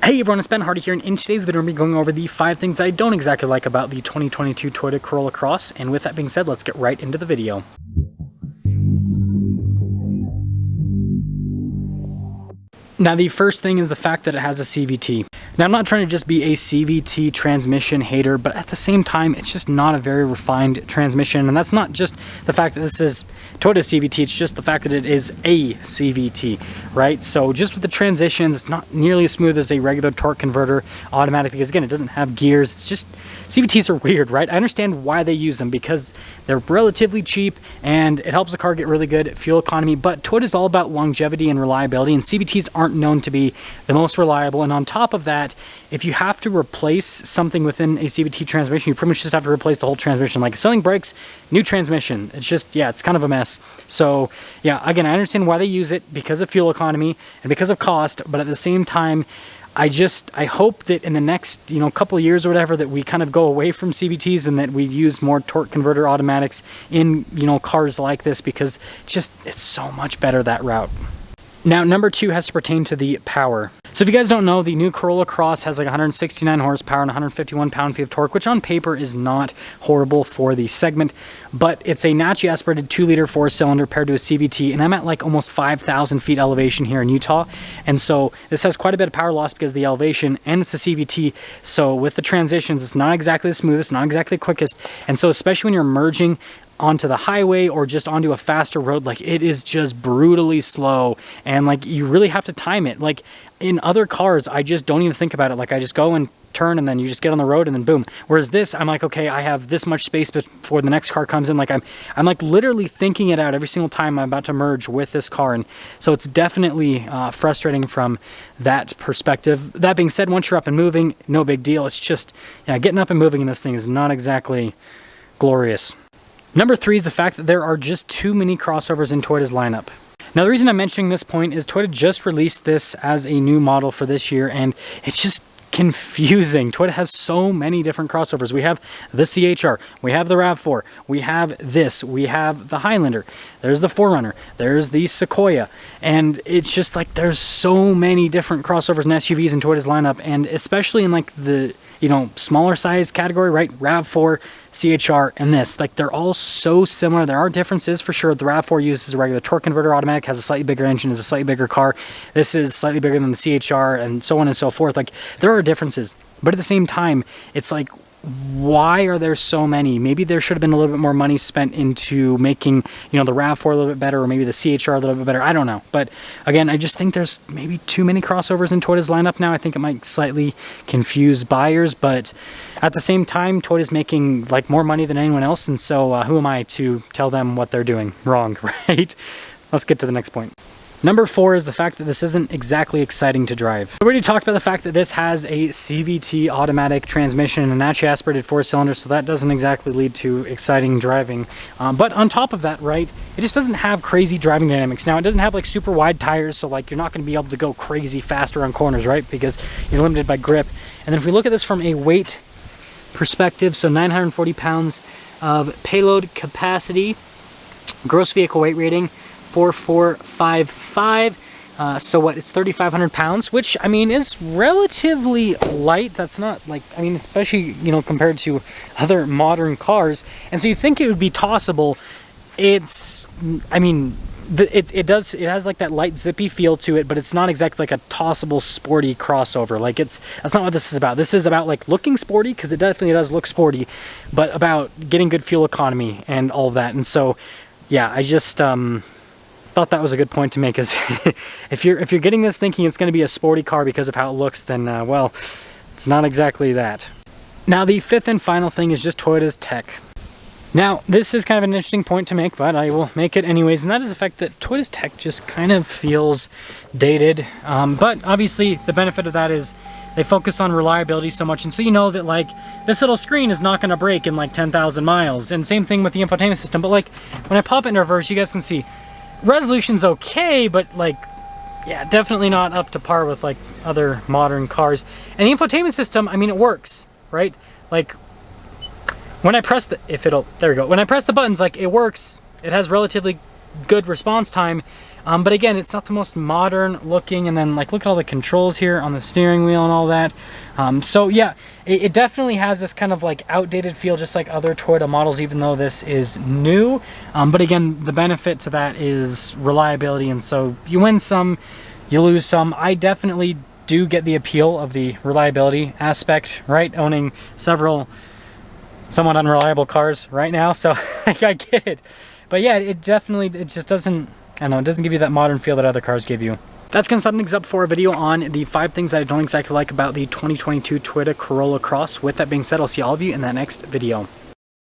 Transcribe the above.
Hey everyone, it's Ben Hardy here, and in today's video, we're going to be going over the 5 things that I don't exactly like about the 2022 Toyota Corolla Cross. And with that being said, let's get right into the video. Now, the first thing is the fact that it has a CVT. Now, I'm not trying to just be a CVT transmission hater, but at the same time, it's just not a very refined transmission. And that's not just the fact that this is Toyota CVT, it's just the fact that it is a CVT, right? So just with the transitions, it's not nearly as smooth as a regular torque converter automatic because, again, it doesn't have gears. It's just, CVTs are weird, right? I understand why they use them because they're relatively cheap and it helps the car get really good fuel economy, but Toyota's all about longevity and reliability, and CVTs aren't known to be the most reliable. And on top of that, if you have to replace something within a CVT transmission, you pretty much just have to replace the whole transmission. Like selling brakes, new transmission. It's just, yeah, it's kind of a mess. So yeah, again, I understand why they use it because of fuel economy and because of cost, but at the same time, I hope that in the next, couple of years or whatever, that we kind of go away from CVTs and that we use more torque converter automatics in, cars like this, because it's so much better that route. Now, number 2 has to pertain to the power. So if you guys don't know, the new Corolla Cross has like 169 horsepower and 151 pound-feet of torque, which on paper is not horrible for the segment, but it's a naturally aspirated 2-liter 4-cylinder paired to a CVT, and I'm at like almost 5,000 feet elevation here in Utah, and so this has quite a bit of power loss because of the elevation, and it's a CVT, so with the transitions, it's not exactly the smoothest, not exactly the quickest, and so especially when you're merging onto the highway or just onto a faster road, like it is just brutally slow, and like you really have to time it. Like in other cars, I just don't even think about it. Like I just go and turn and then you just get on the road and then boom. Whereas this, I'm like, okay, I have this much space before the next car comes in. Like I'm like literally thinking it out every single time I'm about to merge with this car. And so it's definitely frustrating from that perspective. That being said, once you're up and moving, no big deal. It's just, getting up and moving in this thing is not exactly glorious. Number 3 is the fact that there are just too many crossovers in Toyota's lineup. Now, the reason I'm mentioning this point is Toyota just released this as a new model for this year, and it's just confusing. Toyota has so many different crossovers. We have the CHR, we have the RAV4, we have this, we have the Highlander, there's the 4Runner, there's the Sequoia, and it's just like there's so many different crossovers and SUVs in Toyota's lineup, and especially in like the smaller size category, right? RAV4, CHR, and this, like they're all so similar. There are differences for sure. The RAV4 uses a regular torque converter automatic, has a slightly bigger engine, is a slightly bigger car. This is slightly bigger than the CHR, and so on and so forth. Like there are differences, but at the same time, it's like, why are there so many? Maybe there should have been a little bit more money spent into making, the RAV4 a little bit better, or maybe the CHR a little bit better. I don't know. But again, I just think there's maybe too many crossovers in Toyota's lineup now. I think it might slightly confuse buyers, but at the same time, Toyota's making like more money than anyone else. And so who am I to tell them what they're doing wrong, right? Let's get to the next point. Number 4 is the fact that this isn't exactly exciting to drive. We already talked about the fact that this has a CVT automatic transmission and a naturally aspirated 4-cylinder, so that doesn't exactly lead to exciting driving. But on top of that, right, it just doesn't have crazy driving dynamics. Now, it doesn't have like super wide tires, so like you're not going to be able to go crazy fast around corners, right, because you're limited by grip. And then if we look at this from a weight perspective, so 940 pounds of payload capacity, gross vehicle weight rating 4455, so what, it's 3,500 pounds, which I mean is relatively light. That's not like, I mean, especially compared to other modern cars, and so you think it would be tossable. It's, I mean, it has like that light zippy feel to it, but it's not exactly like a tossable sporty crossover. Like that's not what this is about. This is about like looking sporty, because it definitely does look sporty, but about getting good fuel economy and all of that. And so yeah, I just thought that was a good point to make, is if you're getting this thinking it's going to be a sporty car because of how it looks, then well, it's not exactly that. Now, the 5th and final thing is just Toyota's tech. Now, this is kind of an interesting point to make, but I will make it anyways, and that is the fact that Toyota's tech just kind of feels dated, but obviously the benefit of that is they focus on reliability so much, and so that like this little screen is not going to break in like 10,000 miles, and same thing with the infotainment system. But like when I pop it in reverse, you guys can see resolution's okay, but like, yeah, definitely not up to par with like other modern cars. And the infotainment system, I mean, it works, right? Like when I press there we go. When I press the buttons, like it works. It has relatively good response time, But again, it's not the most modern looking. And then like, look at all the controls here on the steering wheel and all that. So yeah, it definitely has this kind of like outdated feel, just like other Toyota models, even though this is new. But again, the benefit to that is reliability. And so you win some, you lose some. I definitely do get the appeal of the reliability aspect, right? Owning several somewhat unreliable cars right now. So I get it. But yeah, it just doesn't, I don't know, it doesn't give you that modern feel that other cars give you. That's going to sum things up for a video on the 5 things that I don't exactly like about the 2022 Toyota Corolla Cross. With that being said, I'll see all of you in that next video.